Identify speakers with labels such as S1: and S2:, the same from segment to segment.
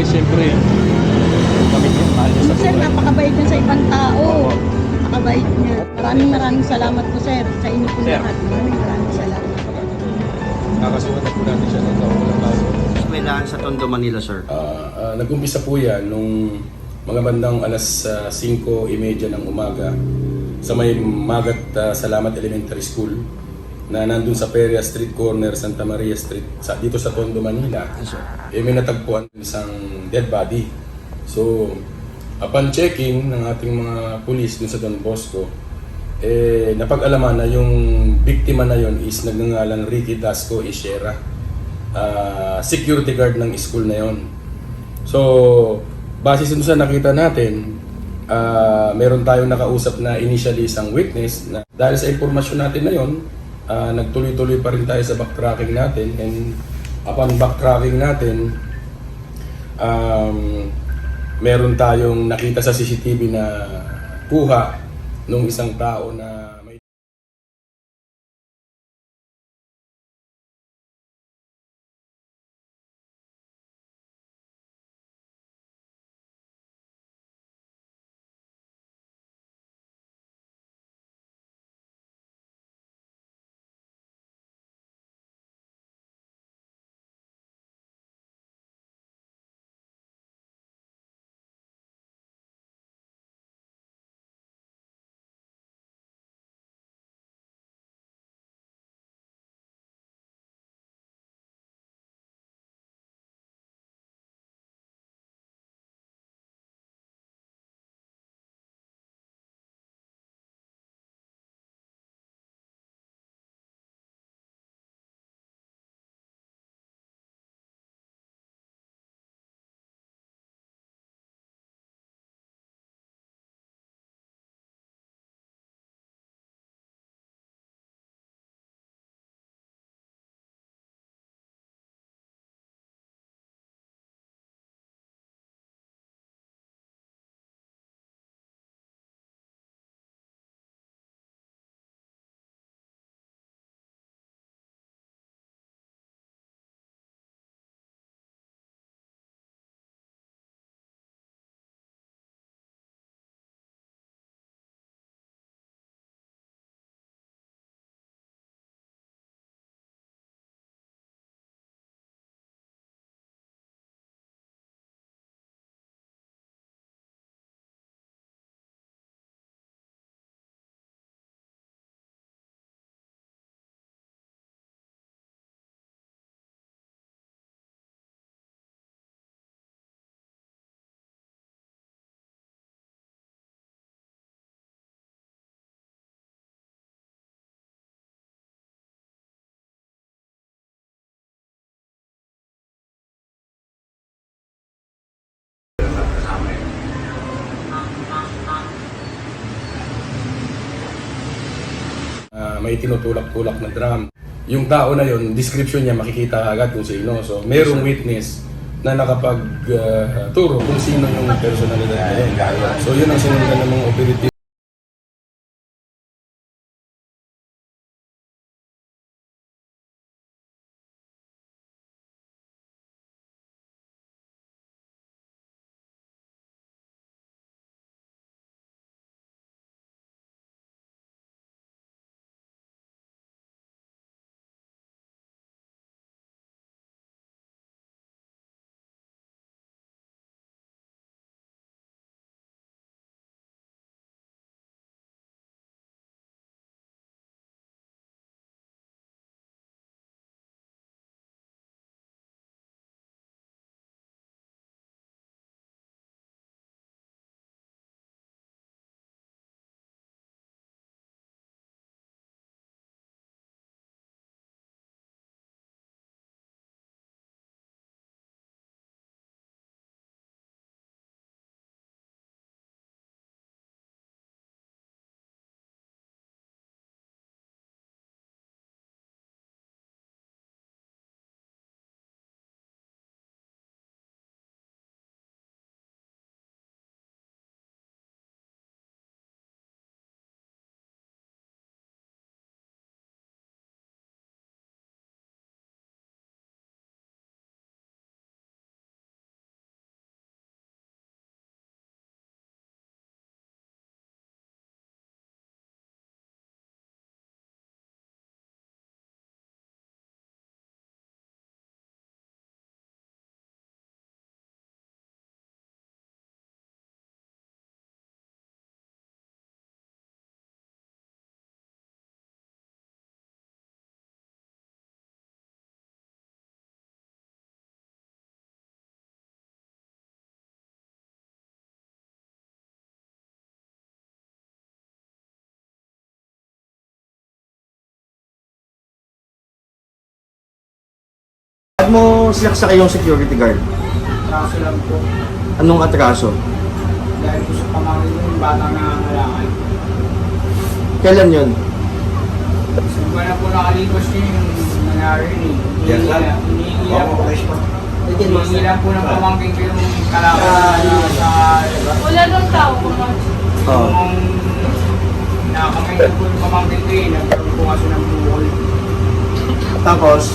S1: kasi siyempre, kami niya, mahal niya sa
S2: Sir,
S1: buhay.
S2: napakabait niya sa ibang tao. Napakabait niya. Maraming salamat po, sir. Sa inyo po
S1: Sir.
S2: lahat. Maraming salamat.
S1: Kakasuhan na po natin siya ng kaulang kaso.
S3: Eskwelahan sa Tondo, Manila, sir.
S4: Nag-umpisa po yan nung mga bandang alas 5:30 ng umaga sa may Magat Salamat Elementary School na nandun sa Peria Street Corner, Santa Maria Street, dito sa Tondo, Manila.
S3: Yes, sir.
S4: May natagpuan isang dead body. So, upon checking ng ating mga pulis dun sa Don Bosco, napag-alaman na yung biktima na yon is nagngangalang Ricky Dasco Ishera, security guard ng school na yon. So, base sa nakita natin, meron tayong nakausap na initially isang witness na dahil sa impormasyon natin na yon, nagtuloy-tuloy pa rin tayo sa backtracking natin, and upon backtracking natin, meron tayong nakita sa CCTV na kuha nung isang tao na may may tinutulak-tulak na drum. Yung tao na yon, description niya makikita agad kung sino. So, merong witness na nakapag-turo kung sino yung personalidad na yun. So, yun ang sinundan ng mga operative
S5: mo sinaksak yung security guard?
S6: Kaso lang po,
S5: Anong atraso?
S6: dahil po sa pamangkin ko yung batang nangangalakal.
S5: Kailan yun?
S6: So, wala po nakalipas yun yung nangyari yun eh. Hinihingi lang po ng pamangkin ko yung kalakal na sa...
S2: Wala lang tao.
S5: Oo.
S6: Yung nakakamay po yung pamangkin ko eh, nagkaroon po kasi ng buhol.
S5: Tapos,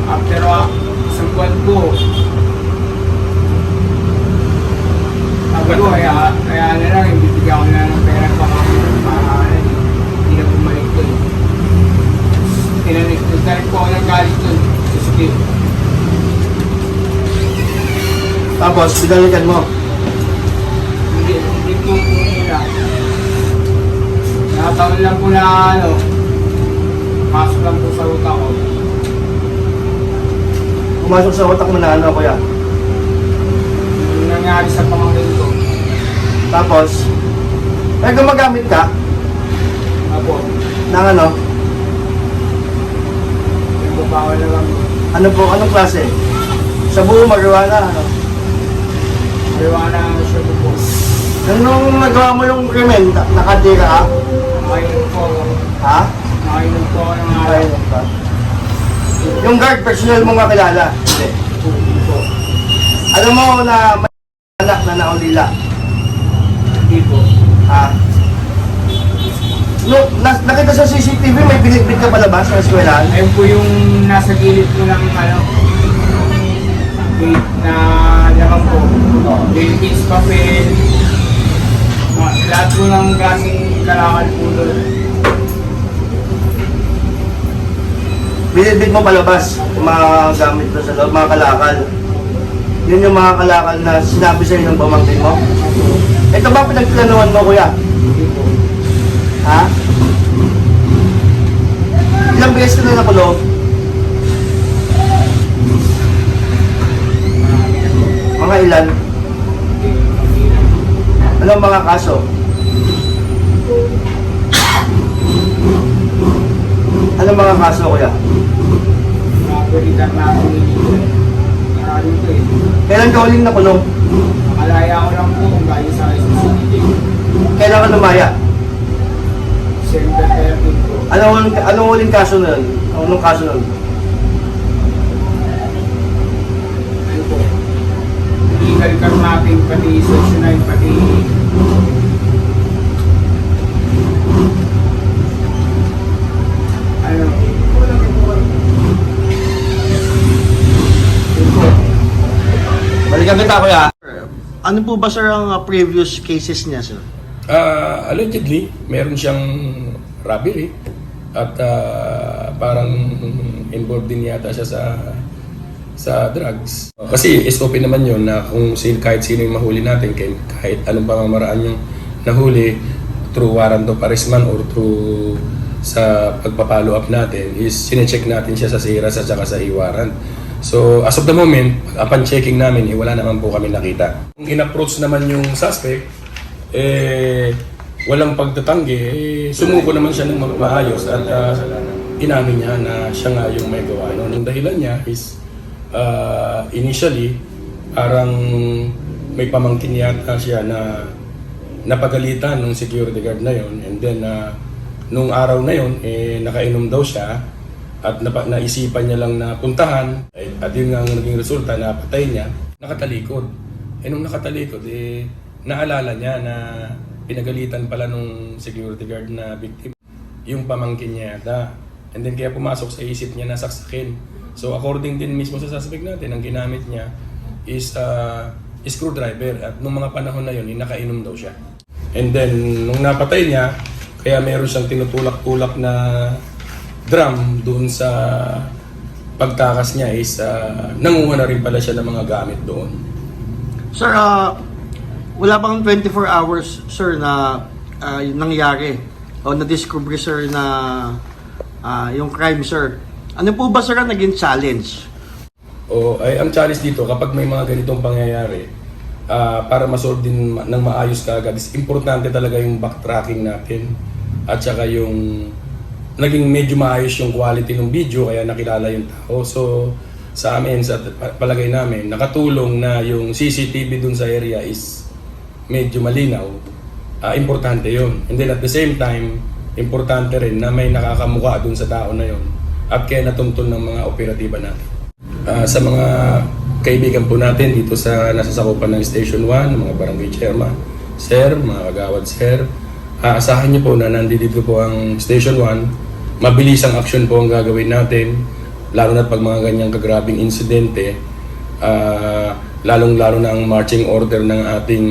S6: After isang buwan po, sabi ko, kaya na lang, ibibigyan ko na ng pera ng pamangkin ko para hindi na bumalik ko eh. Tinanik po ako ng galit doon. Sige.
S5: tapos, pinalikan mo.
S6: Hindi po nila. Nakataon lang po na pasok lang po sa utak ko.
S5: Pumasok sa utak mo na ano, kuya.
S6: Yung nangyari sa pamangkin ko.
S5: Tapos, gumagamit ka
S6: Apo,
S5: ng ano?
S6: nagbabawal na lang.
S5: Ano po, anong klase? Sa buo, marijuana, ano?
S6: Marijuana ang siya po.
S5: Nung nagawa mo yung krimen, nakatira ka?
S6: Nakainom po ako.
S5: Ha?
S6: Nakainom po ako ng araw.
S5: Ayun ka. Yung guard, personal mong kakilala? Hindi.
S6: Po.
S5: Alam mo na may anak na naulila?
S6: Hindi po.
S5: Ha? No, nakita sa CCTV, may binitbit ka palabas ng eskwelahan?
S6: Ayun po yung nasa gilid po ng gate na naman po. Dentist, papel, lahat po ng klaseng kalakal po doon.
S5: Binitbit mo palabas yung mga gamit mo sa loob, mga kalakal. Yun yung mga kalakal na sinabi sa'yo ng pamangkin mo? Ito ba pinagplanuhan mo, kuya?
S6: Hindi po.
S5: Ha? Ilang beses ka na nakulong? Mga ilan? Anong mga kaso? Anong mga kaso, kuya?
S6: Mga palitan na ako nilitan. Maraming ito eh.
S5: Kailan ka huling nakulong?
S6: Nakalaya ko lang po kung galing sa SCCTV.
S5: Kailan ka lumaya?
S6: December 13 po.
S5: Anong huling kaso na yun? Anong kaso na yun?
S6: Ano po? Legal carnapping, pati section 9, pati... Ano? Yun po.
S5: Balikan kita, kuya.
S3: Ano po ba sir ang previous cases niya sir?
S4: Allegedly, meron siyang robbery at parang involved din yata siya sa drugs. Kasi SOP naman yun na kung kahit sino yung mahuli natin, kahit anong pamamaraan yung nahuli, through warrant of arrest man or through sa pagpa-follow up natin, is sinecheck natin siya sa SIRAS at saka sa e-warrant. So, as of the moment, upon checking namin, wala naman po kami nakita. Kung in-approach naman yung suspect, walang pagtatanggi, sumuko naman siya ng maayos at inamin niya na siya nga yung may gawa. Ang dahilan niya is, initially, parang may pamangkin yata siya na napagalitan ng security guard na yon, and then nung araw na yon nakainom daw siya at naisipan niya lang na puntahan at yun nga ang naging resulta na patay niya, nakatalikod. Nung nakatalikod, naalala niya na pinagalitan pala nung security guard na victim yung pamangkin niya yata, and then kaya pumasok sa isip niya na saksakin. So according din mismo sa suspect natin, ang ginamit niya is screwdriver, at nung mga panahon na yun, nakainom daw siya. And then nung napatay niya, kaya meron siyang tinutulak-tulak na drum doon sa pagtakas niya is nanguha na rin pala siya ng mga gamit doon.
S3: Sir, wala bang 24 hours sir na nangyari o na-discover sir na yung crime sir? Ano po ba sir ang naging challenge?
S4: Ang challenge dito, kapag may mga ganitong pangyayari, para masolve din ng maayos kaagad, is importante talaga yung backtracking natin at saka yung naging medyo maayos yung quality ng video kaya nakilala yung tao. So sa amin, sa palagay namin, nakatulong na yung CCTV dun sa area is medyo malinaw. Importante yun. And then at the same time, importante rin na may nakakamuka dun sa tao na yun at kaya natuntun ng mga operatiba natin. Sa mga kaibigan po natin dito sa nasasakupan ng Station 1, mga barangay chairman, sir, mga kagawad sir, asahan niyo po na nandito po ang Station 1, mabilis ang action po ang gagawin natin, lalo na pag mga ganyang kagrabing insidente, lalong-lalo na ang marching order ng ating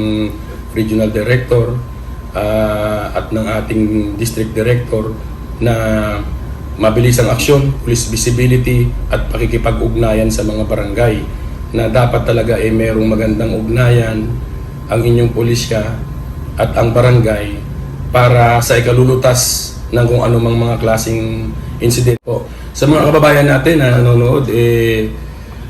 S4: regional director at ng ating district director na mabilis ang aksyon, police visibility at pakikipag-ugnayan sa mga barangay na dapat talaga merong magandang ugnayan ang inyong pulisya at ang barangay para sa ikalulutas ng kung anumang mga klaseng incident po. Sa mga kababayan natin na nanonood,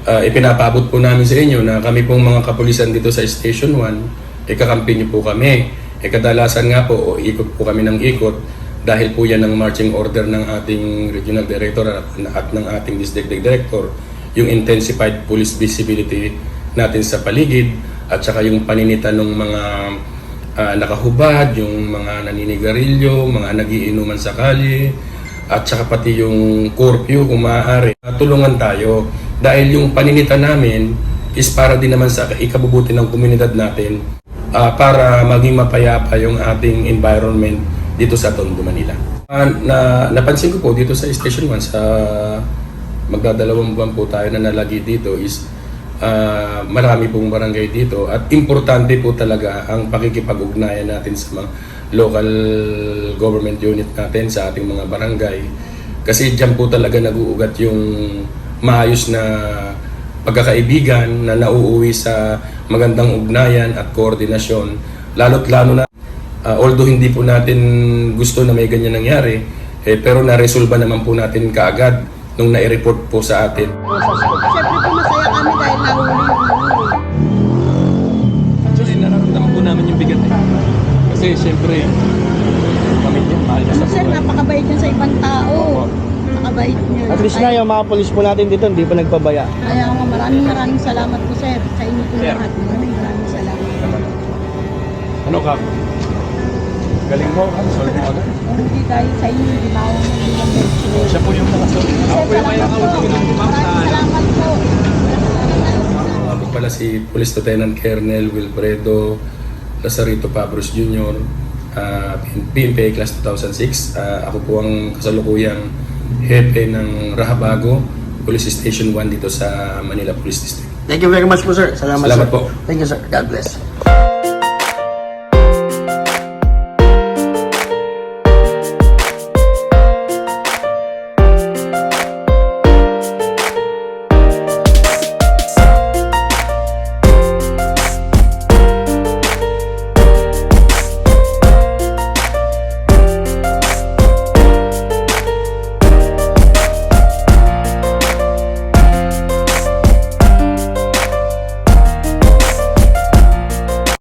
S4: ipinapabot po namin sa inyo na kami pong mga kapulisan dito sa Station 1, kakampi niyo po kami. Kadalasan nga po, ikot po kami ng ikot dahil po yan ang marching order ng ating regional director at ng ating district director, yung intensified police visibility natin sa paligid at saka yung paninita ng mga nakahubad, yung mga naninigarilyo, mga nagiinuman sa kalye, at saka pati yung curfew kung maaari. Tulungan tayo dahil yung paninita namin is para din naman sa ikabubuti ng komunidad natin para maging mapayapa yung ating environment dito sa Tondo, Manila. Napansin ko po dito sa Station 1, sa magdadalawang buwan po tayo na nalagi dito is marami pong barangay dito at importante po talaga ang pakikipag-ugnayan natin sa mga local government unit natin sa ating mga barangay kasi diyan po talaga nag-uugat yung maayos na pagkakaibigan na nauuwi sa magandang ugnayan at koordinasyon lalo't lalo na although hindi po natin gusto na may ganyan nangyari pero na-resolve naman po natin kaagad nung nai-report po sa atin.
S2: Siyempre po masaya kami dahil nahuli yung
S1: Actually, nararamdaman po namin yung bigat Kasi syempre, pamilya, mahal niya sa
S2: Sir,
S1: buhay.
S2: napakabait niya sa ibang tao. Napakabait niya.
S5: At least na yung mga polis po natin dito, hindi pa nagpabaya.
S2: Kaya nga maraming salamat po sir sa inyo po lahat. Maraming salamat.
S1: Ano ka? Galing mo, solve mo agad.
S2: Hindi dahil sa inyo, hindi ba ako naging
S1: Siya po yung nakasolve. Ako po yung may nakausapin ng ma'am sa
S2: Maraming salamat po.
S4: Ako pala si Police Lieutenant Colonel Wilfredo Lazarito Pabros Jr., PNP Class 2006. Ako po ang kasalukuyang hepe ng Rahabago Police Station 1 dito sa Manila Police District.
S3: Thank you very much po, sir. Salamat
S4: Salamat
S3: sir.
S4: po.
S3: Thank you, sir. God bless.